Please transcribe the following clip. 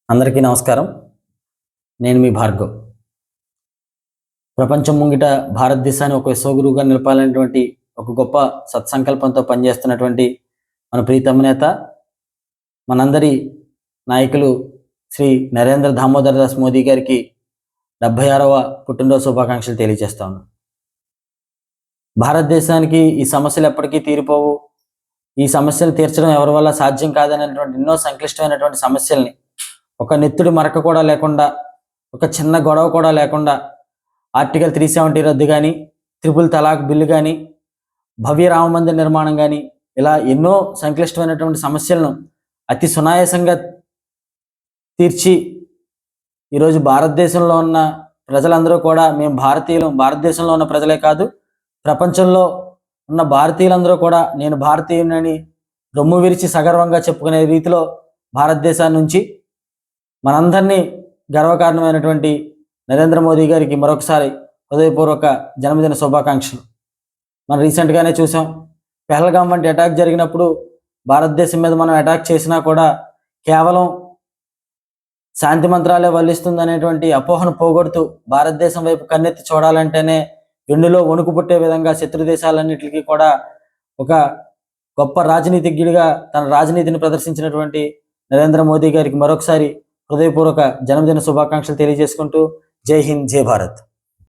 అందరికీ నమస్కారం. నేను మీ భార్గవ్. ప్రపంచం ముంగిట భారతదేశాన్ని ఒక విశ్వగురువుగా నిలపాలనేటువంటి ఒక గొప్ప సత్సంకల్పంతో పనిచేస్తున్నటువంటి మన ప్రీతమ నేత, మనందరి నాయకులు శ్రీ నరేంద్ర దామోదర్ దాస్ మోదీ గారికి 76వ పుట్టినరోజు శుభాకాంక్షలు తెలియజేస్తా ఉన్నాను. భారతదేశానికి ఈ సమస్యలు ఎప్పటికీ తీరిపోవు, ఈ సమస్యలు తీర్చడం ఎవరి వల్ల సాధ్యం కాదనేటువంటి ఎన్నో సంక్లిష్టమైనటువంటి సమస్యల్ని ఒక నెత్తుడి మరక కూడా లేకుండా, ఒక చిన్న గొడవ కూడా లేకుండా ఆర్టికల్ 370 రద్దు కానీ, త్రిపుల్ తలాక్ బిల్లు కానీ, భవ్య రామ మందిర నిర్మాణం కానీ, ఇలా ఎన్నో సంక్లిష్టమైనటువంటి సమస్యలను అతి సునాయాసంగా తీర్చి ఈరోజు భారతదేశంలో ఉన్న ప్రజలందరూ కూడా మేము భారతీయులు, భారతదేశంలో ఉన్న ప్రజలే కాదు ప్రపంచంలో ఉన్న భారతీయులందరూ కూడా నేను భారతీయునని రొమ్ము విరిచి సగర్వంగా చెప్పుకునే రీతిలో భారతదేశాన్ని నుంచి మనందరినీ గర్వకారణమైనటువంటి నరేంద్ర మోదీ గారికి మరొకసారి హృదయపూర్వక జన్మదిన శుభాకాంక్షలు. మనం రీసెంట్గానే చూసాం, పెహల్గాం వంటి అటాక్ జరిగినప్పుడు భారతదేశం మీద మనం అటాక్ చేసినా కూడా కేవలం శాంతి మంత్రాలే వల్లిస్తుంది అనేటువంటి అపోహను పోగొడుతూ భారతదేశం వైపు కన్నెత్తి చూడాలంటేనే వెన్నులో వణుకు పుట్టే విధంగా శత్రు దేశాలన్నిటికీ కూడా ఒక గొప్ప రాజనీతిజ్ఞుడిగా తన రాజనీతిని ప్రదర్శించినటువంటి నరేంద్ర మోదీ గారికి మరొకసారి హృదయపూర్వక జన్మదిన శుభాకాంక్షలు తెలియజేసుకుంటూ జై హింద్, జై భారత్.